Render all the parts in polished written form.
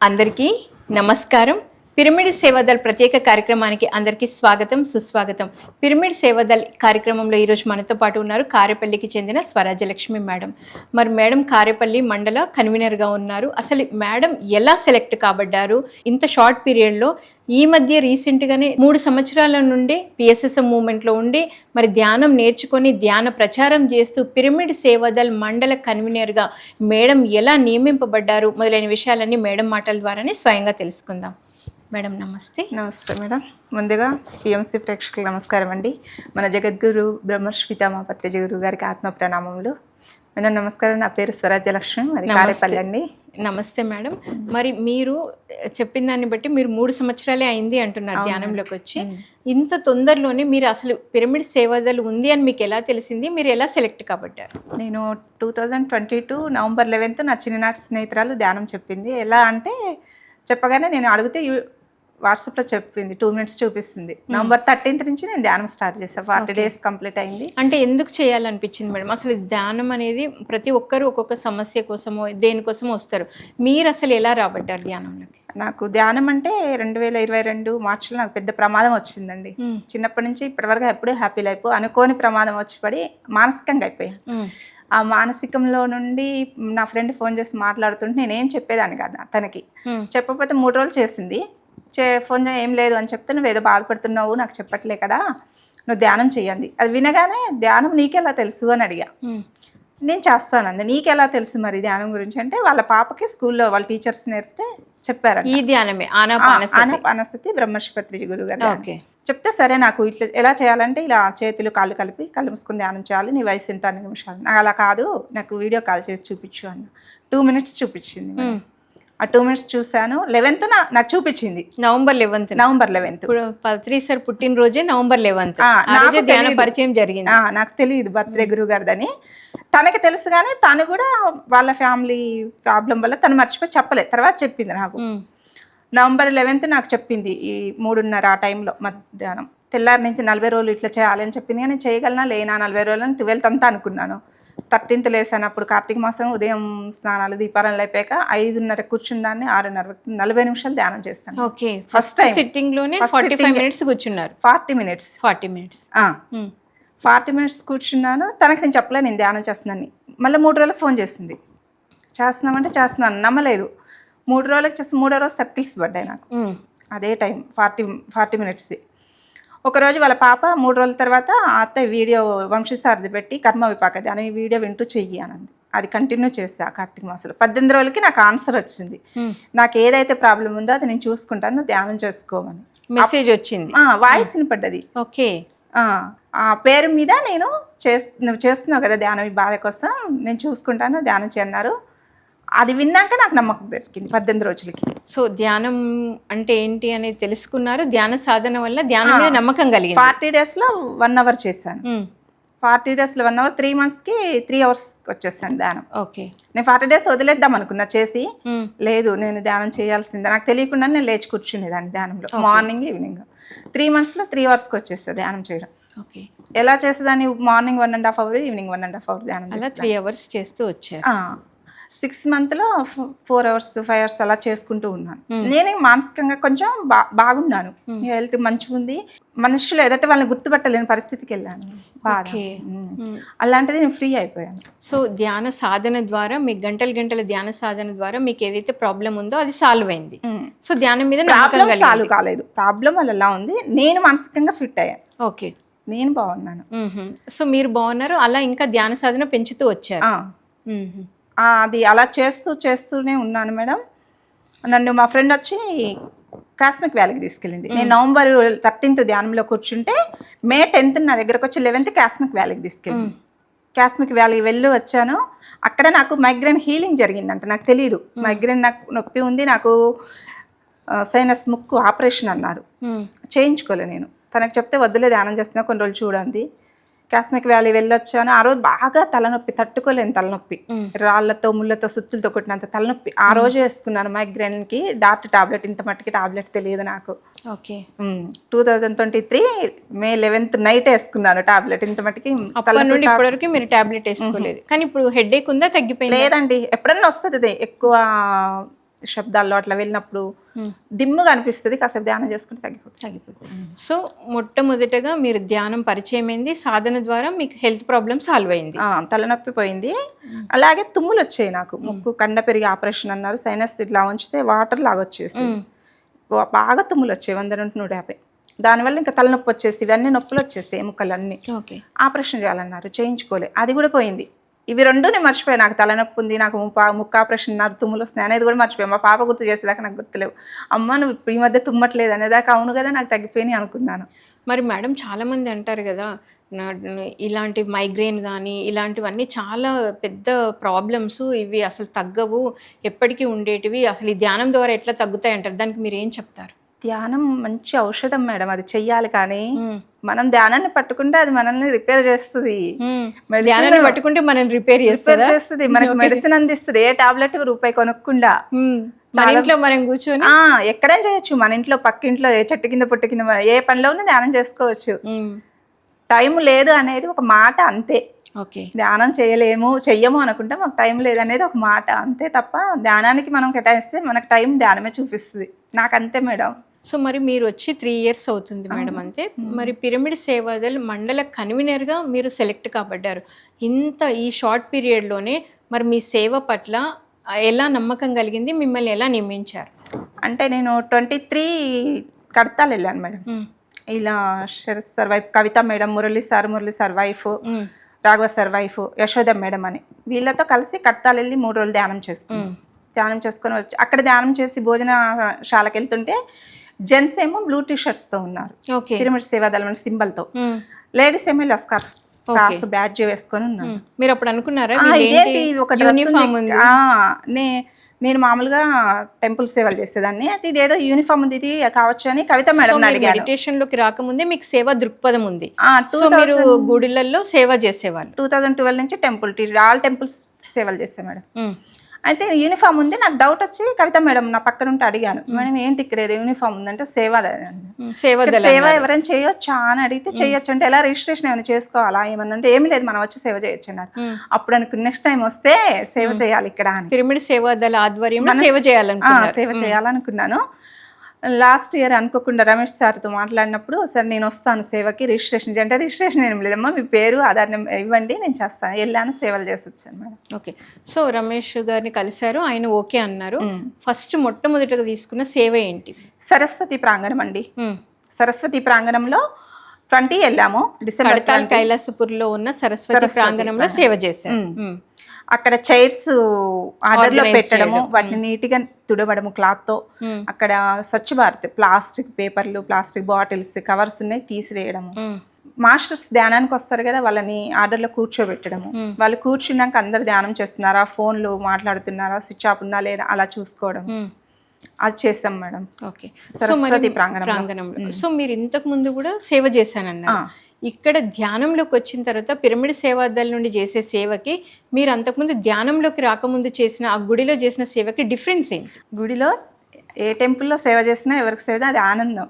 అందరికీ నమస్కారం. పిరమిడ్ సేవాదల్ ప్రత్యేక కార్యక్రమానికి అందరికీ స్వాగతం, సుస్వాగతం. పిరమిడ్ సేవాదల్ కార్యక్రమంలో ఈరోజు మనతో పాటు ఉన్నారు కారేపల్లికి చెందిన స్వరాజ్యలక్ష్మి మేడం. మరి మేడం కారేపల్లి మండల కన్వీనర్గా ఉన్నారు. అసలు మేడం ఎలా సెలెక్ట్ కాబడ్డారు ఇంత షార్ట్ పీరియడ్లో? ఈ మధ్య రీసెంట్గానే 3 సంవత్సరాల నుండి పిఎస్ఎస్ఎం మూవ్మెంట్లో ఉండి మరి ధ్యానం నేర్చుకొని ధ్యాన ప్రచారం చేస్తూ పిరమిడ్ సేవాదల్ మండల కన్వీనర్గా మేడం ఎలా నియమింపబడ్డారు మొదలైన విషయాలన్నీ మేడం మాటల ద్వారానే స్వయంగా తెలుసుకుందాం. మేడం నమస్తే. నమస్తే మేడం. ముందుగా పిఎంసి ప్రేక్షకులకు నమస్కారం అండి. మన జగద్గురు బ్రహ్మర్షి పితామహ పత్రిజీ గురువు గారికి ఆత్మ ప్రణామములు. మేడం నమస్కారం. నా పేరు స్వరాజ్యలక్ష్మి, మరి కారేపల్లి అండి. నమస్తే మేడం. మరి మీరు చెప్పిన దాన్ని బట్టి మీరు 3 సంవత్సరాలే అయింది అంటున్నారు ధ్యానంలోకి వచ్చి. ఇంత తొందరలోనే మీరు అసలు పిరమిడ్ సేవాదల్ ఉంది అని మీకు ఎలా తెలిసింది? మీరు ఎలా సెలెక్ట్ కాబట్టారు? నేను 2022 నవంబర్ 11 నా చిన్ననాటి స్నేహితురాలు ధ్యానం చెప్పింది. ఎలా అంటే చెప్పగానే నేను అడిగితే వాట్సాప్లో చెప్పింది, 2 minutes చూపిస్తుంది. నవంబర్ 13 నుంచి నేను ధ్యానం స్టార్ట్ చేశాను. 40 days కంప్లీట్ అయింది. అంటే ఎందుకు చేయాలనిపించింది మేడం? అసలు ధ్యానం అనేది ప్రతి ఒక్కరు ఒక్కొక్క సమస్య కోసమో దేనికోసమో వస్తారు. మీరు అసలు ఎలా రాబడ్డారు ధ్యానంలోకి? నాకు ధ్యానం అంటే 2022 మార్చిలో నాకు పెద్ద ప్రమాదం వచ్చిందండి. చిన్నప్పటి నుంచి ఇప్పటివరకు ఎప్పుడూ హ్యాపీ లైఫ్, అనుకోని ప్రమాదం వచ్చి పడి మానసికంగా అయిపోయాను. ఆ మానసికంలో నుండి నా ఫ్రెండ్ ఫోన్ చేసి మాట్లాడుతుంటే నేనేం చెప్పేదాన్ని కాదు తనకి. చెప్పకపోతే 3 రోజులు చేసింది. ఫోన్ ఏం లేదు అని చెప్తే నువ్వు ఏదో బాధపడుతున్నావు, నాకు చెప్పట్లే కదా, నువ్వు ధ్యానం చెయ్యండి. అది వినగానే ధ్యానం నీకెలా తెలుసు అని అడిగా. నేను చేస్తానండి. నీకెలా తెలుసు మరి ధ్యానం గురించి అంటే వాళ్ళ పాపకి స్కూల్లో వాళ్ళ టీచర్స్ నేర్పితే చెప్పారు. ఈ ధ్యానమే ఆనాపానసతి బ్రహ్మర్షి పత్రిజీ గురువు గారు చెప్తే సరే నాకు ఇట్లా ఎలా చేయాలంటే ఇలా చేతులు కాళ్ళు కలిపి కళ్ళు మూసుకుని ధ్యానం చేయాలి, నీ వయసు ఎంత 2 నిమిషాలు. నాకు అలా కాదు, నాకు వీడియో కాల్ చేసి చూపించు అన్న. 2 minutes చూపించింది. ఆ 2 minutes చూశాను. 11th నాకు చూపించింది. నవంబర్ 11. ఇప్పుడు పత్రి సార్ పుట్టినరోజే నవంబర్ 11. ధ్యాన పరిచయం జరిగింది. నాకు తెలియదు బర్త్డే గురువు గారిదని. తనకి తెలుసు కానీ తను కూడా వాళ్ళ ఫ్యామిలీ ప్రాబ్లం వల్ల తను మర్చిపోయి చెప్పలేదు. తర్వాత చెప్పింది నాకు. నవంబర్ 11 నాకు చెప్పింది. ఈ 3:30 ఆ టైంలో మధ్యాహ్నం. తెల్లారి నుంచి 40 రోజులు ఇట్లా చేయాలని చెప్పింది. కానీ చేయగలనా లేనా 40 రోజులని 12th అంతా అనుకున్నాను. 13th లేసాను. అప్పుడు కార్తీక మాసం ఉదయం స్నానాలు దీపారాలు అయిపోయాక 5:30 కూర్చుందాన్ని 6:30 40 నిమిషాలు ధ్యానం చేస్తాను. ఓకే, ఫస్ట్ టైం సిట్టింగ్ లోనే 45 minutes కూర్చున్నారు. 40 minutes 40 minutes కూర్చున్నాను. తనకి నేను చెప్పలే నేను ధ్యానం చేస్తున్నాను. మళ్ళీ 3 రోజులకు ఫోన్ చేసింది. చేస్తున్నామంటే చేస్తున్నాను, నమ్మలేదు. 3 రోజులకు చేసి 3వ రోజు సర్కిల్స్ పడ్డాయి నాకు. అదే టైం 40 minutesది. ఒకరోజు వాళ్ళ పాప 3 రోజుల తర్వాత అత్తయ్య వీడియో వంశీసారథి పెట్టి కర్మ విపాకది అని వీడియో వింటూ చెయ్యి అనంది. అది కంటిన్యూ చేసా కార్తీక మాసంలో. 18 రోజులకి నాకు ఆన్సర్ వచ్చింది. నాకు ఏదైతే ప్రాబ్లం ఉందో అది నేను చూసుకుంటాను, నువ్వు ధ్యానం చేసుకోమని మెసేజ్ వచ్చింది. వాయిస్ వినపడ్డది. ఓకే, ఆ పేరు మీద నేను నువ్వు చేస్తున్నావు కదా ధ్యానం, ఈ బాధ కోసం నేను చూసుకుంటాను, ధ్యానం చేయన్నారు. అది విన్నాక నాకు నమ్మకం దొరికింది 18 రోజులకి. సో ధ్యానం అంటే ఏంటి అనేది తెలుసుకున్నారు. ధ్యాన సాధన వల్ల ధ్యానం మీద నమ్మకం కలిగింది. 40 daysలో 1 hour చేశాను. 40 daysలో 1 hour, 3 monthsకి 3 hours వచ్చేసాను ధ్యానం. ఓకే, నేను 40 days వదిలేద్దాం అనుకున్నా చేసి. లేదు, నేను ధ్యానం చేయాల్సిందే. నాకు తెలియకుండా నేను లేచి కూర్చునేదాన్ని ధ్యానంలో, మార్నింగ్ ఈవినింగ్. 3 monthsలో 3 hours వచ్చేస్తా ధ్యానం చేయడం. ఓకే, ఎలా చేసేదాన్ని? మార్నింగ్ 1.5 hour, ఈవినింగ్ 1.5 hour ధ్యానం. అలా 3 hours చేస్తూ వచ్చారు. 6 monthsలో 4 hours 5 hours అలా చేసుకుంటూ ఉన్నాను. నేనే మానసికంగా కొంచెం బాగున్నాను, హెల్త్ మంచిగా ఉంది. మనుషులు ఎదట వాళ్ళని గుర్తుపట్టలేని పరిస్థితికి వెళ్ళాను. బాధ అలాంటిది నేను ఫ్రీ అయిపోయాను. సో ధ్యాన సాధన ద్వారా మీకు గంటల ధ్యాన సాధన ద్వారా మీకు ఏదైతే ప్రాబ్లం ఉందో అది సాల్వ్ అయింది. సో ధ్యానం మీద సాల్వ్ కాలేదు, ప్రాబ్లం అది ఎలా ఉంది. నేను మానసికంగా ఫిట్ అయ్యాను. ఓకే, నేను బాగున్నాను. సో మీరు బాగున్నారు. అలా ఇంకా ధ్యాన సాధన పెంచుతూ వచ్చారు. అది అలా చేస్తూనే ఉన్నాను మేడం. నన్ను మా ఫ్రెండ్ వచ్చి కాస్మిక్ వ్యాలీకి తీసుకెళ్ళింది. నేను నవంబర్ 13th ధ్యానంలో కూర్చుంటే మే 10th నా దగ్గరకు వచ్చి 11th కాస్మిక్ వ్యాలీకి తీసుకెళ్ళింది. కాస్మిక్ వ్యాలీకి వెళ్ళి వచ్చాను. అక్కడ నాకు మైగ్రేన్ హీలింగ్ జరిగిందంట. నాకు తెలియదు మైగ్రేన్, నాకు నొప్పి ఉంది, నాకు సైనస్ ముక్కు ఆపరేషన్ అన్నారు. చేయించుకోలే నేను. తనకు చెప్తే వద్దులే ధ్యానం చేస్తున్నా, కొన్ని రోజులు చూడండి. కాస్మిక్ వ్యాలీ వెళ్ళొచ్చాను. ఆ రోజు బాగా తలనొప్పి, తట్టుకోలేని తలనొప్పి, రాళ్లతో ముళ్ళతో సుత్తులతో కొట్టినంత తలనొప్పి. ఆ రోజు వేసుకున్నాను మైగ్రేన్కి డాక్టర్ టాబ్లెట్. ఇంత మట్టికి టాబ్లెట్ తెలియదు నాకు. ఓకే, 2023 మే 11th నైట్ వేసుకున్నాను టాబ్లెట్. ఇంత మట్టికి ఇప్పటివరకు మీరు టాబ్లెట్ వేసుకోలేదు. కానీ ఇప్పుడు హెడేక్ ఉందా, తగ్గిపోయింది? లేదండి, ఎప్పుడన్నా వస్తుంది ఎక్కువ శబ్దాల్లో అట్లా వెళ్ళినప్పుడు డిమ్ముగా అనిపిస్తుంది, కాసేపు ధ్యానం చేసుకుంటే తగ్గిపోతుంది. సో మొట్టమొదటగా మీరు ధ్యానం పరిచయం అయింది, సాధన ద్వారా మీకు హెల్త్ ప్రాబ్లమ్ సాల్వ్ అయింది. తలనొప్పి పోయింది. అలాగే తుమ్ములు వచ్చాయి నాకు, ముక్కు కండ పెరిగి ఆపరేషన్ అన్నారు, సైనస్ ఇట్లా ఉంచితే వాటర్ లాగా వచ్చేసి బాగా తుమ్ములు వచ్చాయి 100 నుండి 150. దానివల్ల ఇంకా తలనొప్పి వచ్చేసి ఇవన్నీ నొప్పులు వచ్చేసి ఎముకలన్నీ ఆపరేషన్ చేయాలన్నారు, చేయించుకోలే, అది కూడా పోయింది. ఇవి రెండు నేను మర్చిపోయాను. నాకు తలనొప్పి ఉంది, నాకు ముక్క ఆపరేషన్ అన్నారు, తుమ్ములు వస్తున్నాయి అనేది కూడా మర్చిపోయాను. మా పాప గుర్తు చేసేదాకా నాకు గుర్తులేవు. అమ్మ నువ్వు ఇప్పుడు ఈ మధ్య తుమ్మట్లేదు అనేదాకా అవును కదా నాకు తగ్గిపోయినాయి అనుకున్నాను. మరి మేడం చాలామంది అంటారు కదా ఇలాంటి మైగ్రేన్ కానీ ఇలాంటివన్నీ చాలా పెద్ద ప్రాబ్లమ్స్, ఇవి అసలు తగ్గవు, ఎప్పటికీ ఉండేటివి, అసలు ఈ ధ్యానం ద్వారా ఎట్లా తగ్గుతాయి అంటారు, దానికి మీరు ఏం చెప్తారు? ధ్యానం మంచి ఔషధం మేడం, అది చెయ్యాలి. కానీ మనం ధ్యానాన్ని పట్టుకుంటే అది మనల్ని రిపేర్ చేస్తుంది, ధ్యానాన్ని పట్టుకుంటే మనల్ని రిపేర్ చేస్తుంది, మనకి మెడిసిన్ అందిస్తుంది. ఏ టాబ్లెట్ రూపాయి కొనుక్కుండా మన ఇంట్లో మనం కూర్చొని ఎక్కడైనా చేయొచ్చు. మన ఇంట్లో పక్కింట్లో ఏ చెట్టు కింద పుట్టు కింద ఏ పనిలోనూ ధ్యానం చేసుకోవచ్చు. టైం లేదు అనేది ఒక మాట అంతే. ధ్యానం చెయ్యము అనుకుంటే మాకు టైం లేదనేది ఒక మాట అంతే తప్ప, ధ్యానానికి మనం కేటాయిస్తే మనకు టైం ధ్యానమే చూపిస్తుంది. నాకు అంతే మేడం. సో మరి మీరు వచ్చి 3 years అవుతుంది మేడం అంతే. మరి పిరమిడ్ సేవాదల్ మండల కన్వీనర్గా మీరు సెలెక్ట్ కాబడ్డారు. ఈ షార్ట్ పీరియడ్లోనే మరి మీ సేవ పట్ల ఎలా నమ్మకం కలిగింది, మిమ్మల్ని ఎలా నియమించారు? అంటే నేను 23 కడతాలు వెళ్ళాను మేడం. ఇలా Sharath sir wife, Kavitha madam, Murali sir wife, Raghava sir wife, Yashoda madam అని వీళ్ళతో కలిసి కడతాలు వెళ్ళి 3 రోజులు ధ్యానం చేసుకొని వచ్చి అక్కడ ధ్యానం చేసి భోజనశాలకు వెళ్తుంటే జెంట్స్ ఏమో బ్లూ టీ-షర్ట్స్తో ఉన్నారు, పిరమిడ్ సేవాదళం సింబల్తో. లేడీస్ ఏమో ఇలా స్కార్ఫ్ బ్యాడ్జ్ వేసుకొని ఉన్నారు. మీరు అప్పుడు అనుకున్నారా ఇదేంటి ఒక యూనిఫామ్ ఉంది? నేను మామూలుగా టెంపుల్ సేవలు చేసేదాన్ని, అయితే ఇదేదో యూనిఫామ్ ఉంది, ఇది కావచ్చు అని కవిత మేడం అడిగాను. మెడిటేషన్ లోకి రాకముందే మీకు సేవ దృక్పథం ఉంది, మీరు గుడిలలో సేవ చేసేవాళ్ళు. 2012 నుంచి ఆల్ టెంపుల్స్ సేవలు చేసే మేడం. అయితే యూనిఫామ్ ఉంది, నాకు డౌట్ వచ్చి కవిత మేడం నా పక్కన ఉంటే అడిగాను, మేడం ఏంటి ఇక్కడ ఏదో యూనిఫామ్ ఉందంటే సేవ ఎవరైనా చేయొచ్చా అని అడిగితే చేయొచ్చు అంటే ఎలా రిజిస్ట్రేషన్ ఏమైనా చేసుకోవాలా ఏమన్నా అంటే ఏమి లేదు మనం వచ్చి సేవ చేయొచ్చు అన్నారు. అప్పుడు అనుకుని నెక్స్ట్ టైం వస్తే సేవ చేయాలి ఇక్కడ అని, పిరమిడ్ సేవాదళ ఆధ్వర్యంలో సేవ చేయాలనుకున్నాను. లాస్ట్ ఇయర్ అనుకోకుండా రమేష్ సార్తో మాట్లాడినప్పుడు, సార్ నేను వస్తాను సేవకి, రిజిస్ట్రేషన్ అంటే రిజిస్ట్రేషన్ ఏం లేదమ్మా, మీ పేరు ఆధార్ నెంబర్ ఇవ్వండి నేను చేస్తాను, వెళ్ళాను సేవలు చేసి వచ్చాను మేడం. ఓకే. సో రమేష్ గారిని కలిశారు, ఆయన ఓకే అన్నారు. ఫస్ట్ మొట్టమొదటిగా తీసుకున్న సేవ ఏంటి? సరస్వతి ప్రాంగణం అండి. సరస్వతి ప్రాంగణంలో 20 వెళ్ళాము, డిసెంబర్. కైలాసపూర్లో ఉన్న సరస్వతి ప్రాంగణంలో సేవ చేశారు. అక్కడ చైర్స్ ఆర్డర్లో పెట్టడము, వాటిని నీట్గా తుడవడము క్లాత్తో. అక్కడ స్వచ్ఛ భారత్ ప్లాస్టిక్ పేపర్లు, ప్లాస్టిక్ బాటిల్స్, కవర్స్ ఉన్నాయి తీసివేయడము. మాస్టర్స్ ధ్యానానికి వస్తారు కదా, వాళ్ళని ఆర్డర్లో కూర్చోబెట్టడము. వాళ్ళు కూర్చున్నాక అందరు ధ్యానం చేస్తున్నారా, ఫోన్లు మాట్లాడుతున్నారా, స్విచ్ ఆఫ్ ఉన్నా లేదా అలా చూసుకోవడం, అది చేస్తాం మేడం. ఓకే. సరస్వతి ప్రాంగణంలో. సో మీరు ఇంతకు ముందు కూడా సేవ చేశానన్నా, ఇక్కడ ధ్యానంలోకి వచ్చిన తర్వాత పిరమిడ్ సేవాదళ నుండి చేసే సేవకి మీరు అంతకుముందు ధ్యానంలోకి రాకముందు చేసిన ఆ గుడిలో చేసిన సేవకి డిఫరెన్స్ ఏంటి? గుడిలో ఏ టెంపుల్లో సేవ చేసినా ఎవరికి సేవ అది ఆనందం.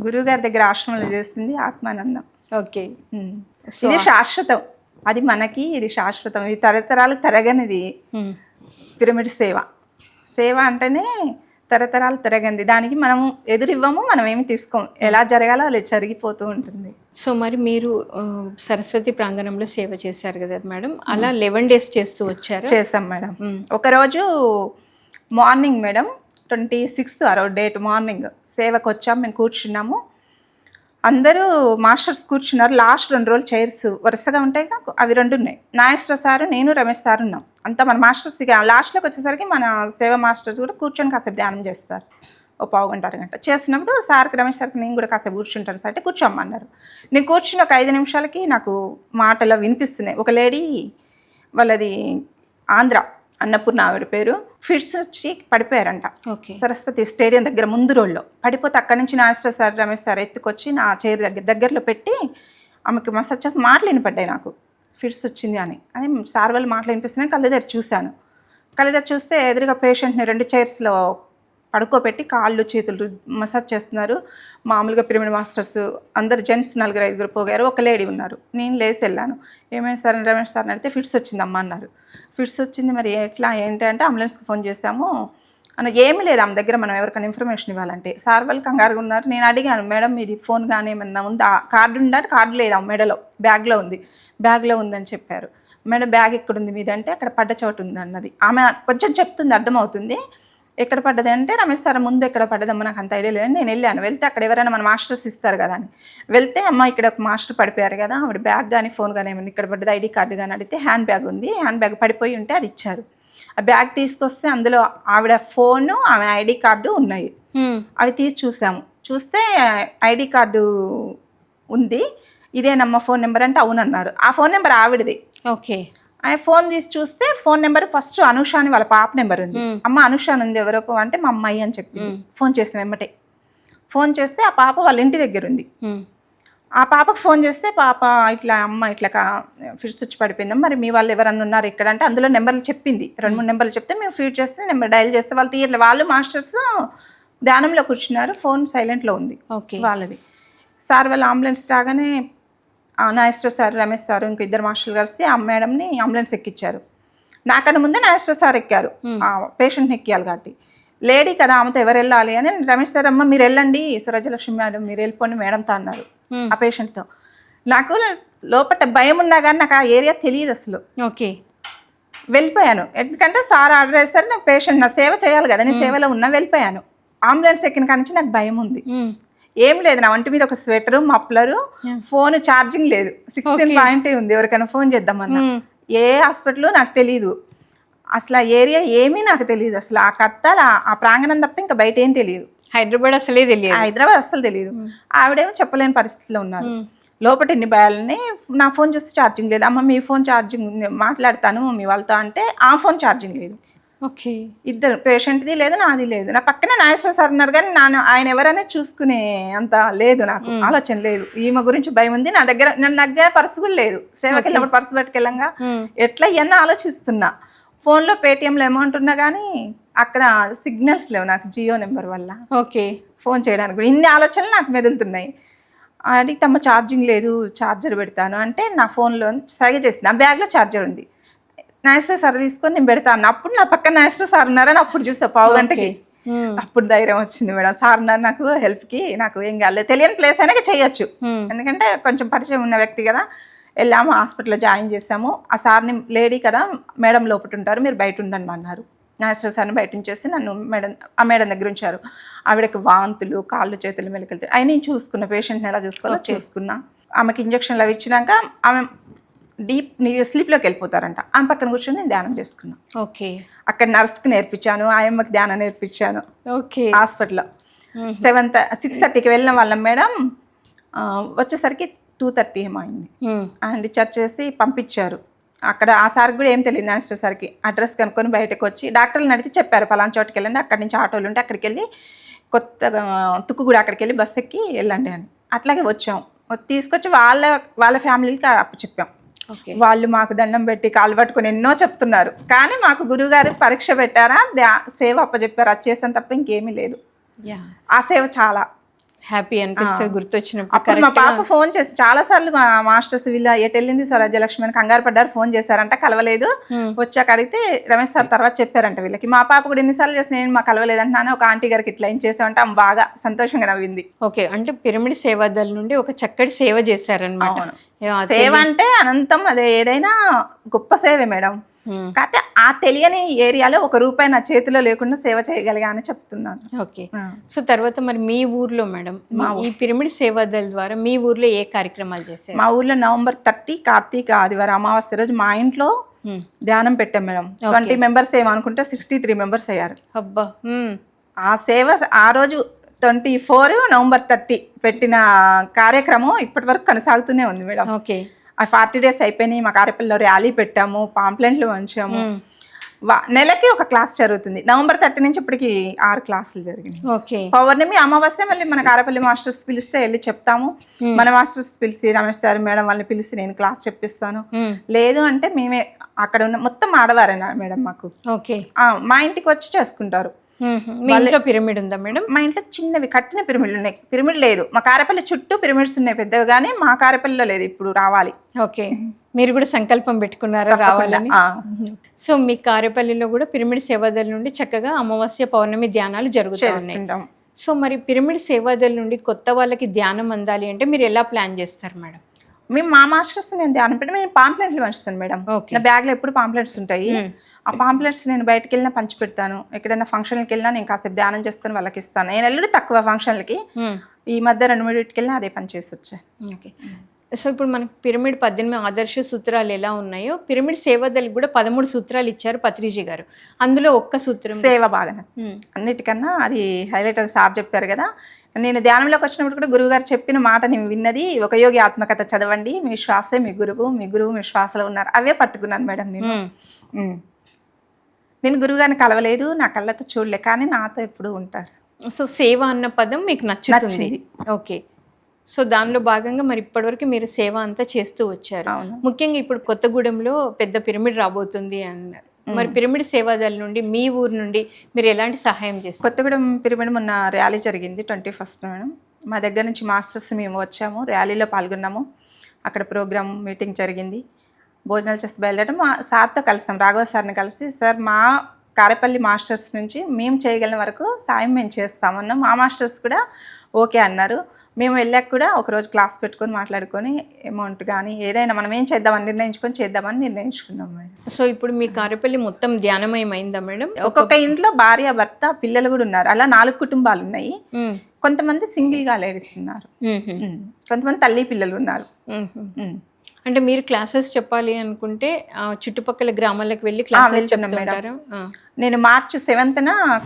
గురువు గారి దగ్గర ఆశ్రమంలో చేస్తుంది ఆత్మానందం. ఓకే. ఇది శాశ్వతం, అది మనకి ఇది శాశ్వతం, ఇది తరతరాలు తరగనిది. పిరమిడ్ సేవ అంటేనే తరతరాలు తిరగంది, దానికి మనం ఎదురివ్వము, మనం ఏమి తీసుకోము, ఎలా జరగాలో అలా జరిగిపోతూ ఉంటుంది. సో మరి మీరు సరస్వతి ప్రాంగణంలో సేవ చేశారు కదా మేడం, అలా 11 days చేస్తూ వచ్చారు? చేసాం మేడం. ఒకరోజు మార్నింగ్ మేడం 26th ఆ రోజు డేట్ మార్నింగ్ సేవకు వచ్చాం, మేము కూర్చున్నాము, అందరూ మాస్టర్స్ కూర్చున్నారు. లాస్ట్ 2 రోజులు చైర్స్ వరుసగా ఉంటాయి, అవి 2 ఉన్నాయి. నాగేశ్వర సారు, నేను, రమేష్ సార్ ఉన్నాం. అంతా మన మాస్టర్స్ ఇక లాస్ట్లోకి వచ్చేసరికి మన సేవ మాస్టర్స్ కూడా కూర్చొని కాసేపు ధ్యానం చేస్తారు, ఓ 1/4 గంట 1 గంట చేస్తున్నప్పుడు సార్కి, రమేష్ సార్కి నేను కూడా కాసేపు కూర్చుంటాను సార్ అంటే కూర్చోమన్నారు. నేను కూర్చుని ఒక 5 నిమిషాలకి నాకు మాటలు వినిపిస్తున్నాయి. ఒక లేడీ, వాళ్ళది ఆంధ్ర, అన్నపూర్ణ ఆవిడ పేరు, ఫిట్స్ వచ్చి పడిపోయారంట సరస్వతి స్టేడియం దగ్గర ముందు రోడ్లో పడిపోతే, అక్కడి నుంచి నాగేశ్వర సార్, రమేష్ సార్ ఎత్తుకొచ్చి నా చైర్ దగ్గరలో పెట్టి ఆమెకి మసాజ్ చేసి మాటలు వినపడ్డాయి నాకు, ఫిట్స్ వచ్చింది అని. అది సార్ వాళ్ళు మాటలు వినిపిస్తున్నాయి. కళ్ళెదరి చూశాను, కళ్ళెదరి చూస్తే ఎదురుగా పేషెంట్ని 2 చైర్స్లో పడుకోబెట్టి కాళ్ళు చేతులు మసాజ్ చేస్తున్నారు. మామూలుగా పిరమిడ్ మాస్టర్స్ అందరు జెంట్స్ 4-5 పోగారు. ఒక లేడీ ఉన్నారు. నేను లేసి వెళ్ళాను. ఏమైంది సార్ రమేష్ సార్ని అడిగితే ఫిట్స్ వచ్చిందమ్మా అన్నారు. ఫిట్స్ వచ్చింది మరి ఎట్లా ఏంటి అంటే అంబులెన్స్కి ఫోన్ చేశాము అన్న. ఏమీ లేదు ఆమె దగ్గర, మనం ఎవరికైనా ఇన్ఫర్మేషన్ ఇవ్వాలంటే. సార్ వాళ్ళు కంగారుగా ఉన్నారు. నేను అడిగాను, మేడం మీది ఫోన్ కానీ ఏమన్నా ఉందా? కార్డు ఉందంటే కార్డు లేదు, ఆమె మెడలో బ్యాగ్లో ఉంది. బ్యాగ్లో ఉందని చెప్పారు. మేడం బ్యాగ్ ఎక్కడుంది మీది అంటే అక్కడ పడ్డ చోటు ఉంది అన్నది. ఆమె కొంచెం చెప్తుంది, అర్థమవుతుంది. ఎక్కడ పడ్డది అంటే రమేష్ సార్ ముందు ఎక్కడ పడ్డదమ్మా నాకు అంత ఐడియా లేదని నేను వెళ్ళాను. వెళ్తే అక్కడ ఎవరైనా మన మాస్టర్స్ ఇస్తారు కదా అని వెళ్తే, అమ్మ ఇక్కడ ఒక మాస్టర్ పడిపోయారు కదా, ఆవిడ బ్యాగ్ కానీ ఫోన్ కానీ ఏమన్నా ఇక్కడ పడ్డది, ఐడి కార్డు కానీ అడిగితే హ్యాండ్ బ్యాగ్ ఉంది, హ్యాండ్ బ్యాగ్ పడిపోయి ఉంటే అది ఇచ్చారు. ఆ బ్యాగ్ తీసుకొస్తే అందులో ఆవిడ ఫోను ఆమె ఐడి కార్డు ఉన్నాయి. అవి తీసి చూసాము. చూస్తే ఐడి కార్డు ఉంది, ఇదేనమ్మా ఫోన్ నెంబర్ అంటే అవునన్నారు. ఆ ఫోన్ నెంబర్ ఆవిడది. ఓకే. ఆయన ఫోన్ తీసి చూస్తే ఫోన్ నెంబర్ ఫస్ట్ అనుష అని వాళ్ళ పాప నెంబర్ ఉంది. అమ్మ అనుష అని ఉంది, ఎవరో అంటే మా అమ్మాయి అని చెప్పింది. ఫోన్ చేస్తాం వెంబటే. ఫోన్ చేస్తే ఆ పాప వాళ్ళ ఇంటి దగ్గర ఉంది. ఆ పాపకు ఫోన్ చేస్తే పాప ఇట్లా అమ్మ ఇట్లా ఫిట్స్ వచ్చి పడిపోయిందాం, మరి మీ వాళ్ళు ఎవరన్నా ఉన్నారు ఇక్కడ అంటే అందులో నెంబర్లు చెప్పింది. 2-3 నెంబర్లు చెప్తే మేము ఫీడ్ చేస్తే నెంబర్ డయల్ చేస్తే వాళ్ళు తీయట్లే. వాళ్ళు మాస్టర్స్ ధ్యానంలో కూర్చున్నారు, ఫోన్ సైలెంట్లో ఉంది వాళ్ళది. సార్ వాళ్ళు అంబులెన్స్ రాగానే నాగేశ్వర సార్, రమేష్ సార్, ఇంకో 2 మాస్టర్లు కలిసి ఆ మేడంని అంబులెన్స్ ఎక్కించారు. నాకన్నా ముందే నాగేశ్వర సార్ ఎక్కారు, ఆ పేషెంట్ని ఎక్కియాలి కాబట్టి. లేడీ కదా ఆమెతో ఎవరు వెళ్ళాలి అని రమేష్ సార్, అమ్మ మీరు వెళ్ళండి స్వరాజ్యలక్ష్మి మేడం మీరు వెళ్ళిపోండి మేడంతో అన్నారు ఆ పేషెంట్తో. నాకు లోపల భయం ఉన్నా కానీ నాకు ఆ ఏరియా తెలియదు అసలు. ఓకే. వెళ్ళిపోయాను, ఎందుకంటే సార్ ఆర్డర్ వేస్తారు, నాకు పేషెంట్ నా సేవ చేయాలి కదా, నేను సేవలో ఉన్నా. వెళ్ళిపోయాను. అంబులెన్స్ ఎక్కిన కాడి నుంచి నాకు భయం ఉంది. ఏం లేదు, నా ఒంటి మీద ఒక స్వెటరు, మఫ్లరు, ఫోన్ ఛార్జింగ్ లేదు, 16 పాయింటే ఉంది. ఎవరికైనా ఫోన్ చేద్దామన్నా ఏ హాస్పిటల్ నాకు తెలీదు అసలు, ఆ ఏరియా ఏమీ నాకు తెలియదు అసలు. ఆ కట్టాల ఆ ప్రాంగణం తప్ప ఇంకా బయట ఏం తెలియదు. హైదరాబాద్ అసలే తెలియదు, హైదరాబాద్ అసలు తెలియదు. ఆవిడేమో చెప్పలేని పరిస్థితిలో ఉన్నారు. లోపల ఎన్ని భయాలని. నా ఫోన్ చూస్తే ఛార్జింగ్ లేదు. అమ్మ మీ ఫోన్ ఛార్జింగ్ మాట్లాడతాను మీ వాళ్ళతో అంటే ఆ ఫోన్ ఛార్జింగ్ లేదు. ఓకే. ఇద్దరు, పేషెంట్ది లేదు, నాది లేదు. నా పక్కనే నాగేశ్వర సార్ ఉన్నారు కానీ ఆయన ఎవరైనా చూసుకునే అంత లేదు, నాకు ఆలోచన లేదు. ఈమె గురించి భయం ఉంది. నా దగ్గర పర్సు కూడా లేదు. సేవకి వెళ్ళినప్పుడు పర్సు పట్టుకెళ్ళంగా ఎట్లా ఇవన్నీ ఆలోచిస్తున్నా. ఫోన్లో పేటిఎంలో అమౌంట్ ఉన్నా కానీ అక్కడ సిగ్నల్స్ లేవు నాకు జియో నెంబర్ వల్ల. ఓకే. ఫోన్ చేయడానికి కూడా ఇన్ని ఆలోచనలు నాకు మెదులుతున్నాయి. అడిగితే అమ్మ ఛార్జింగ్ లేదు, ఛార్జర్ పెడతాను అంటే నా ఫోన్లో సరిగా చేసింది. ఆ బ్యాగ్లో ఛార్జర్ ఉంది. నాగేశ్వర సార్ తీసుకొని నేను పెడతాను. అప్పుడు నా పక్కన నాగేశ్వర సార్ ఉన్నారని అప్పుడు చూసా, పావు గంటకి. అప్పుడు ధైర్యం వచ్చింది, మేడం సార్ ఉన్నారు నాకు హెల్ప్కి, నాకు ఏం కాలేదు. తెలియని ప్లేస్ అయినా చేయొచ్చు, ఎందుకంటే కొంచెం పరిచయం ఉన్న వ్యక్తి కదా. వెళ్ళాము, హాస్పిటల్లో జాయిన్ చేసాము. ఆ సార్ని, లేడీ కదా మేడం లోపల ఉంటారు, మీరు బయట ఉండండి అన్నారు. నాగేశ్వర సార్ని బయట ఉంచేసి నన్ను ఆ మేడం దగ్గర ఉంచారు. ఆవిడకి వాంతులు, కాళ్ళు చేతులు మెలికెళ్తాయి. అవి నేను చూసుకున్నా, పేషెంట్ని ఎలా చూసుకోవాలో చూసుకున్నా. ఆమెకి ఇంజక్షన్లు అవి ఇచ్చినాక ఆమె డీప్ స్లీప్లోకి వెళ్ళిపోతారంట. ఆమె పక్కన కూర్చొని నేను ధ్యానం చేసుకున్నాను. ఓకే. అక్కడ నర్స్కి నేర్పించాను, ఆయమ్మకి ధ్యానం నేర్పించాను. ఓకే. హాస్పిటల్లో 6:30కి వెళ్ళిన వాళ్ళం మేడం, వచ్చేసరికి 2:30 ఏమో అయింది. ఆయన డిశ్చార్జ్ చేసి పంపించారు. అక్కడ ఆ సార్కి కూడా ఏం తెలియదు, నాగేశ్వర సార్కి. అడ్రస్ కనుక్కొని బయటకు వచ్చి డాక్టర్ని అడిగితే చెప్పారు పలానా చోటుకి వెళ్ళండి, అక్కడి నుంచి ఆటోలు ఉంటే అక్కడికి వెళ్ళి కొత్తగా తుక్కుగూడ అక్కడికి వెళ్ళి బస్ ఎక్కి వెళ్ళండి అని. అట్లాగే వచ్చాం. తీసుకొచ్చి వాళ్ళ ఫ్యామిలీకి అప్పచెప్పాం. వాళ్ళు మాకు దండం పెట్టి కాలు పట్టుకొని ఎన్నో చెప్తున్నారు. కానీ మాకు గురువుగారు పరీక్ష పెట్టారా, సేవ అప్పచెప్పారు, అది చేసాను తప్ప ఇంకేమీ లేదు. ఆ సేవ చాలా హ్యాపీ అనిపిస్తుంది గుర్తొచ్చినప్పుడు. అప్పుడు మా పాప ఫోన్ చేసి చాలాసార్లు మా మాస్టర్స్ వీళ్ళ ఎటు వెళ్ళింది స్వరాజ్యలక్ష్మి అని కంగారు పడ్డారు, ఫోన్ చేశారంట, కలవలేదు. వచ్చాక అడిగితే రమేష్ సార్ తర్వాత చెప్పారంట వీళ్ళకి. మా పాప కూడా ఎన్నిసార్లు చేసి నేను మా కలవలేదంటున్నాను, ఒక ఆంటీ గారికి ఇట్లా ఏం చేసామంటే ఆమె బాగా సంతోషంగా నవ్వింది. ఓకే. అంటే పిరమిడ్ సేవాదళ నుండి ఒక చక్కటి సేవ చేశారనమాట. సేవ అంటే అనంతం, అదే ఏదైనా గొప్ప సేవే మేడం. కాకపోతే ఆ తెలియని ఏరియాలో ₹1 నా చేతిలో లేకుండా సేవ చేయగలిగా అని చెప్తున్నాను. ఓకే. సో తర్వాత మరి మీ ఊర్లో మేడం ఈ పిరమిడ్ సేవాదళ ద్వారా మీ ఊర్లో ఏ కార్యక్రమాలు చేశారు? మా ఊర్లో November 30 కార్తీక ఆదివారం అమావాస్య రోజు మా ఇంట్లో ధ్యానం పెట్టాం మేడం. 20 మెంబర్స్ ఏమనుకుంటే 63 మెంబర్స్ అయ్యారు. అబ్బా. ఆ సేవ ఆ రోజు 24 November 30 పెట్టిన కార్యక్రమం ఇప్పటి వరకు కొనసాగుతూనే ఉంది మేడం. ఓకే. ఆ 40 days అయిపోయినాయి. మా కారేపల్లిలో ర్యాలీ పెట్టాము, పాంప్లెంట్లు పంచాము. నెలకి ఒక క్లాస్ జరుగుతుంది. November 30 నుంచి ఇప్పటికి 6 క్లాసులు జరిగినాయి. ఓకే. పౌర్ణమి అమావాస్య మళ్ళీ మన కారేపల్లి మాస్టర్స్ పిలిస్తే వెళ్ళి చెప్తాము. మన మాస్టర్స్ పిలిచి రమేష్ సార్ మేడం వాళ్ళని పిలిచి నేను క్లాస్ చెప్పిస్తాను. లేదు అంటే మేమే అక్కడ ఉన్న మొత్తం ఆడవారేనా మేడం మాకు. ఓకే. మా ఇంటికి వచ్చి చేసుకుంటారు. మీ ఇంట్లో పిరమిడ్ ఉందా మేడం? మా ఇంట్లో చిన్నవి కట్టిన పిరమిడ్లు ఉన్నాయి. పిరమిడ్ లేదు, మా కారేపల్లి చుట్టూ పిరమిడ్స్ ఉన్నాయి పెద్దవి, కానీ మా కారేపల్లిలో లేదు. ఇప్పుడు రావాలి. ఓకే, మీరు కూడా సంకల్పం పెట్టుకున్నారా రావాలని? సో మీ కారేపల్లిలో కూడా పిరమిడ్ సేవాదల్ నుండి చక్కగా అమావాస్య పౌర్ణమి ధ్యానాలు జరుగుతూ ఉన్నాయి. సో మరి పిరమిడ్ సేవాదల్ నుండి కొత్త వాళ్ళకి ధ్యానం అందాలి అంటే మీరు ఎలా ప్లాన్ చేస్తారు మేడం? మేము మా మాస్టర్స్ నేను ధ్యానం పెట్టి నేను పాంప్లెట్లు పంచుతాను మేడం. నా బ్యాగ్లో ఎప్పుడు పాంప్లెట్స్ ఉంటాయి. ఆ పాంప్లెట్స్ నేను బయటకు వెళ్ళినా పంచి పెడతాను. ఎక్కడైనా ఫంక్షన్కి వెళ్ళినా నేను కాసేపు ధ్యానం చేసుకుని వాళ్ళకి ఇస్తాను. నేను వెళ్ళి తక్కువ ఫంక్షన్లకి, ఈ మధ్య 2-3 వెళ్ళినా అదే పని చేసి వచ్చా. ఓకే, సో ఇప్పుడు మనకి పిరమిడ్ 18 ఆదర్శ సూత్రాలు ఎలా ఉన్నాయో పిరమిడ్ సేవాదల్కి కూడా 13 సూత్రాలు ఇచ్చారు పత్రిజీ గారు. అందులో ఒక్క సూత్రం సేవ బాగా అన్నిటికన్నా అది హైలైట్ అని సార్ చెప్పారు కదా. నేను ధ్యానంలోకి వచ్చినప్పుడు కూడా గురువుగారు చెప్పిన మాట నేను విన్నది, ఒక యోగి ఆత్మకథ చదవండి, మీ శ్వాసే మీ గురువు, మీ గురువు మీ శ్వాసలో ఉన్నారు. అవే పట్టుకున్నాను మేడం నేను. నేను గురువుగారిని కలవలేదు, నా కళ్ళతో చూడలే, కానీ నాతో ఎప్పుడు ఉంటారు. సో సేవ అన్న పదం మీకు నచ్చుతుంది. ఓకే, సో దానిలో భాగంగా మరి ఇప్పటివరకు మీరు సేవ అంతా చేస్తూ వచ్చారు. ముఖ్యంగా ఇప్పుడు కొత్తగూడెంలో పెద్ద పిరమిడ్ రాబోతుంది అన్నారు. మరి పిరమిడ్ సేవాదళ నుండి మీ ఊరు నుండి మీరు ఎలాంటి సహాయం చేస్తారు? కొత్తగూడెం పిరమిడ్ మొన్న ర్యాలీ జరిగింది 21st మేడం. మా దగ్గర నుంచి మాస్టర్స్ మేము వచ్చాము, ర్యాలీలో పాల్గొన్నాము. అక్కడ ప్రోగ్రామ్ మీటింగ్ జరిగింది, భోజనాలు చేస్తే బయలుదేరడం. మా సార్తో కలిసాం, రాఘవ సార్ని కలిసి, సార్ మా కారేపల్లి మాస్టర్స్ నుంచి మేము చేయగలిగిన వరకు సాయం మేము చేస్తామన్నాం. మా మాస్టర్స్ కూడా ఓకే అన్నారు. మేము వెళ్ళాక కూడా ఒకరోజు క్లాస్ పెట్టుకొని మాట్లాడుకొని అమౌంట్ కానీ ఏదైనా మనం ఏం చేద్దామని చేద్దామని నిర్ణయించుకున్నాం మేడం. సో ఇప్పుడు మీ కారేపల్లి మొత్తం ధ్యానమయమైందా మేడం? ఒక్కొక్క ఇంట్లో భార్య భర్త పిల్లలు కూడా ఉన్నారు. అలా 4 కుటుంబాలు ఉన్నాయి. కొంతమంది సింగిల్గా లేడీస్ ఉన్నారు, కొంతమంది తల్లి పిల్లలు ఉన్నారు. అంటే మీరు క్లాసెస్ చెప్పాలి అనుకుంటే చుట్టుపక్కల గ్రామాలకు వెళ్ళి క్లాసెస్ చెప్తుంటారు. నేను March 7th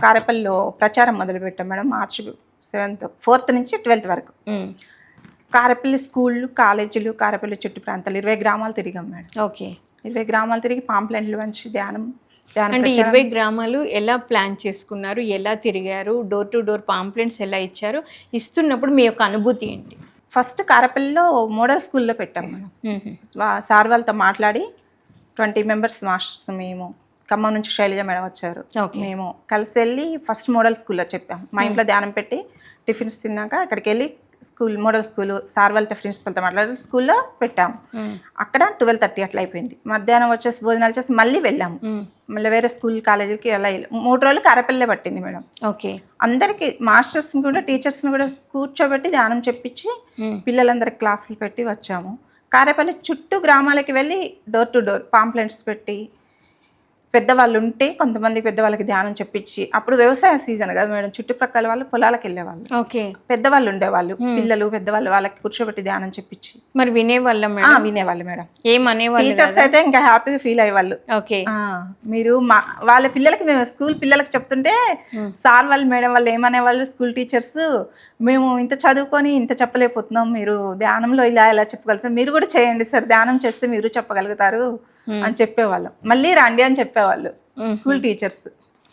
కారేపల్లిలో ప్రచారం మొదలుపెట్టాను మేడం. March 7th 4th నుంచి 12th వరకు కారేపల్లి స్కూళ్ళు, కాలేజీలు, కారేపల్లి చుట్టూ ప్రాంతాలు 20 గ్రామాలు తిరిగాం మేడం. ఓకే, 20 గ్రామాలు తిరిగి పాంప్లెట్లు మంచి ధ్యానం. అంటే 20 గ్రామాలు ఎలా ప్లాన్ చేసుకున్నారు, ఎలా తిరిగారు, డోర్ టు డోర్ పాంప్లెట్స్ ఎలా ఇచ్చారు, ఇస్తున్నప్పుడు మీ యొక్క అనుభూతి ఏంటి? ఫస్ట్ కారేపల్లిలో మోడల్ స్కూల్లో పెట్టాం మేడం. సార్ వాళ్ళతో మాట్లాడి 20 మెంబర్స్ మాస్టర్స్, మేము ఖమ్మం నుంచి శైలజ మేడం వచ్చారు, మేము కలిసి వెళ్ళి ఫస్ట్ మోడల్ స్కూల్లో చెప్పాము. మా ఇంట్లో ధ్యానం పెట్టి టిఫిన్స్ తిన్నాక అక్కడికి వెళ్ళి స్కూల్, మోడల్ స్కూల్ సార్ వాళ్ళతో ప్రిన్సిపల్తో మాట్లాడి స్కూల్లో పెట్టాము. అక్కడ 12:30 అట్లా అయిపోయింది. మధ్యాహ్నం వచ్చేసి భోజనాలు చేసి మళ్ళీ వెళ్ళాము. మళ్ళీ వేరే స్కూల్ కాలేజీకి అలా 3 రోజులు కారేపల్లిలో పట్టింది మేడం. ఓకే, అందరికి మాస్టర్స్ని కూడా టీచర్స్ని కూడా కూర్చోబెట్టి ధ్యానం చెప్పించి పిల్లలందరికి క్లాసులు పెట్టి వచ్చాము. కారేపల్లి చుట్టూ గ్రామాలకి వెళ్ళి డోర్ టు డోర్ పాంప్లెట్స్ పెట్టి, పెద్దవాళ్ళు ఉంటే కొంతమంది పెద్దవాళ్ళకి ధ్యానం చెప్పించి, అప్పుడు వ్యవసాయ సీజన్ కదా మేడం, చుట్టుప్రక్కల వాళ్ళు పొలాలకు వెళ్ళేవాళ్ళు. ఓకే, పెద్దవాళ్ళు ఉండేవాళ్ళు, పిల్లలు పెద్దవాళ్ళు, వాళ్ళకి కూర్చోబెట్టి ధ్యానం చెప్పించి. మరి వినేవాళ్ళు మేడం. ఏమనేవాళ్ళు? టీచర్స్ అయితే ఇంకా హ్యాపీగా ఫీల్ అయ్యేవాళ్ళు. ఓకే, మీరు వాళ్ళ పిల్లలకి, మేము స్కూల్ పిల్లలకి చెప్తుంటే సార్ వాళ్ళు మేడం వాళ్ళు ఏమనేవాళ్ళు, స్కూల్ టీచర్స్, మేము ఇంత చదువుకొని ఇంత చెప్పలేకపోతున్నాం, మీరు ధ్యానంలో ఇలా చెప్పగలుగుతారు, మీరు కూడా చేయండి సార్, ధ్యానం చేస్తే మీరు చెప్పగలుగుతారు అని చెప్పేవాళ్ళం. మళ్ళీ రండి అని చెప్పేవాళ్ళు స్కూల్ టీచర్స్.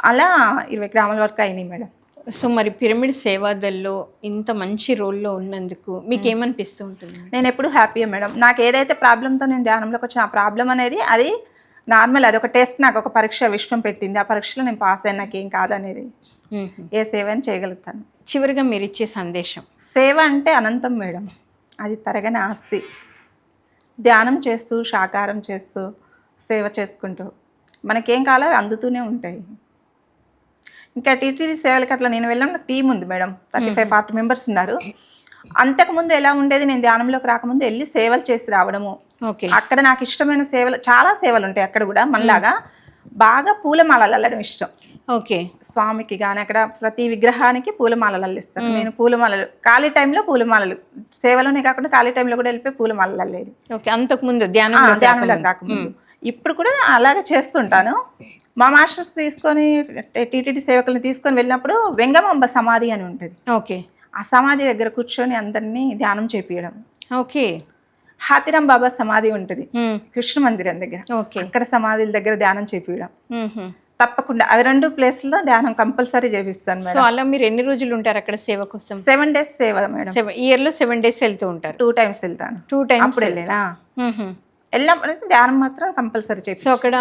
అలా 20 గ్రామాల వరకు అయినాయి మేడం. సో మరి పిరమిడ్ సేవాదల్లో ఇంత మంచి రోల్లో ఉన్నందుకు మీకు ఏమనిపిస్తూ ఉంటుంది? నేను ఎప్పుడు హ్యాపీయే మేడం. నాకు ఏదైతే ప్రాబ్లంతో నేను ధ్యానంలోకి వచ్చిన ఆ ప్రాబ్లం అనేది అది నార్మల్, అది ఒక టెస్ట్, నాకు ఒక పరీక్ష విశ్వం పెట్టింది. ఆ పరీక్షలో నేను పాస్ అయినా నాకేం కాదనేది, ఏ సేవ అని చేయగలుగుతాను. చివరిగా మీరు ఇచ్చే సందేశం? సేవ అంటే అనంతం మేడం, అది తరగని ఆస్తి. ధ్యానం చేస్తూ, శాకారం చేస్తూ, సేవ చేసుకుంటూ మనకేం కావాలో అవి అందుతూనే ఉంటాయి. ఇంకా టీటీడీ సేవలకి అట్లా నేను వెళ్ళిన టీం ఉంది మేడం, 35-40 మెంబర్స్ ఉన్నారు. అంతకుముందు ఎలా ఉండేది, నేను ధ్యానంలోకి రాకముందు వెళ్ళి సేవలు చేసి రావడము. అక్కడ నాకు ఇష్టమైన సేవలు, చాలా సేవలు ఉంటాయి అక్కడ కూడా. మనలాగా బాగా పూలమాలలు అల్లడం ఇష్టం. ఓకే, స్వామికి కానీ అక్కడ ప్రతి విగ్రహానికి పూలమాలలు అల్లిస్తాను. నేను పూలమాలలు ఖాళీ టైంలో, పూలమాలలు సేవలోనే కాకుండా ఖాళీ టైంలో కూడా వెళ్ళిపోయి పూలమాలలు అల్లేది. ఓకే, అంతకుముందు ధ్యానంలో కాకముందు. ఇప్పుడు కూడా అలాగే చేస్తుంటాను. మా మాస్టర్స్ తీసుకొని, టీటీడీ సేవకులను తీసుకొని వెళ్ళినప్పుడు వెంగమాంబ సమాధి అని ఉంటుంది. ఓకే, ఆ సమాధి దగ్గర కూర్చొని అందరినీ ధ్యానం చేపియడం. ఓకే, హాతిరాం బాబా సమాధి ఉంటుంది కృష్ణ మందిరం దగ్గర, అక్కడ సమాధుల దగ్గర ధ్యానం చేపియడం. తప్పకుండా అవి 2 ప్లేస్లో ధ్యానం కంపల్సరీ చేపిస్తాను మేడం. సో అలా మీరు ఎన్ని రోజులు ఉంటారు అక్కడ సేవ కోసం? 7 days సేవ మేడం. ఇయర్లో 7 days వెళ్తూ ఉంటారు? 2 times వెళ్తాను. 2 times అప్పుడు వెళ్ళేనా వెళ్ళినప్పుడు ధ్యానం మాత్రం కంపల్సరీ సో చేసి అక్కడ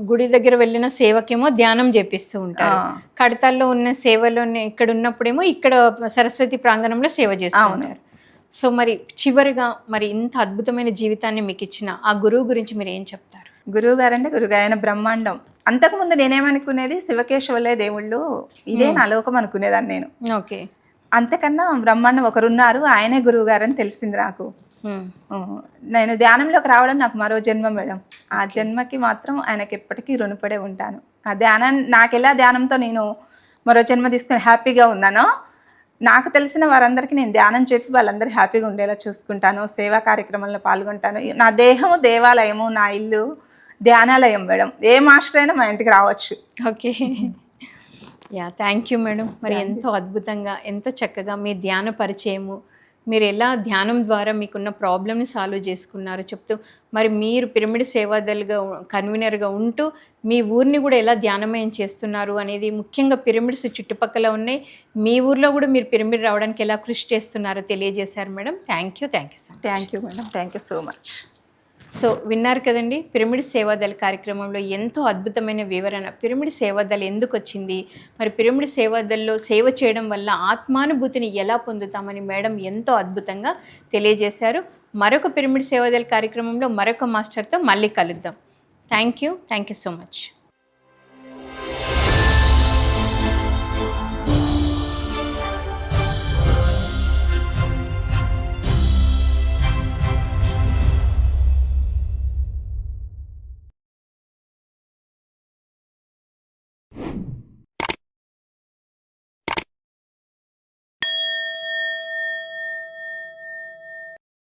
గుడి దగ్గర వెళ్ళిన సేవకేమో ధ్యానం చేపిస్తూ ఉంటారు, కడతాల్లో ఉన్న సేవలోనే ఇక్కడ ఉన్నప్పుడేమో ఇక్కడ సరస్వతి ప్రాంగణంలో సేవ చేస్తూ ఉంటారు. సో మరి చివరిగా మరి ఇంత అద్భుతమైన జీవితాన్ని మీకు ఇచ్చిన ఆ గురువు గురించి మీరు ఏం చెప్తారు? గురువు గారు అంటే గురువు ఆయన బ్రహ్మాండం. అంతకుముందు నేనేమనుకునేది శివకేశవులే దేవుళ్ళు, ఇదే నా లోకం అనుకునేదాన్ని నేను. ఓకే. అంతకన్నా బ్రహ్మాండం ఒకరున్నారు, ఆయనే గురువు గారు అని తెలిసింది నాకు. నేను ధ్యానంలోకి రావడం నాకు మరో జన్మ మేడం. ఆ జన్మకి మాత్రం ఆయనకి ఎప్పటికీ రుణపడే ఉంటాను. ఆ ధ్యానం నాకు ఎలా ధ్యానంతో నేను మరో జన్మ తీసుకుని హ్యాపీగా ఉన్నానో, నాకు తెలిసిన వారందరికీ నేను ధ్యానం చెప్పి వాళ్ళందరూ హ్యాపీగా ఉండేలా చూసుకుంటాను. సేవా కార్యక్రమంలో పాల్గొంటాను. నా దేహము దేవాలయము, నా ఇల్లు ధ్యానాలయం మేడం. ఏ మాస్టర్ అయినా మా ఇంటికి రావచ్చు. ఓకే. Thank you madam. మరి ఎంతో అద్భుతంగా ఎంతో చక్కగా మీ ధ్యాన పరిచయము, మీరు ఎలా ధ్యానం ద్వారా మీకున్న ప్రాబ్లమ్ని సాల్వ్ చేసుకున్నారు చెప్తూ, మరి మీరు పిరమిడ్ సేవాదలుగా కన్వీనర్గా ఉంటూ మీ ఊరిని కూడా ఎలా ధ్యానమయం చేస్తున్నారు అనేది, ముఖ్యంగా పిరమిడ్స్ చుట్టుపక్కల ఉన్నాయి, మీ ఊర్లో కూడా మీరు పిరమిడ్ రావడానికి ఎలా కృషి చేస్తున్నారో తెలియజేశారు madam. Thank you so much. Thank you madam. Thank you so much. So విన్నారు కదండి, పిరమిడ్ సేవాదళ కార్యక్రమంలో ఎంతో అద్భుతమైన వివరణ. పిరమిడ్ సేవాదళ ఎందుకు వచ్చింది, మరి పిరమిడ్ సేవాదళలో సేవ చేయడం వల్ల ఆత్మానుభూతిని ఎలా పొందుతామని మేడం ఎంతో అద్భుతంగా తెలియజేశారు. మరొక పిరమిడ్ సేవాదళ కార్యక్రమంలో మరొక మాస్టర్తో మళ్ళీ కలుద్దాం. Thank you so much.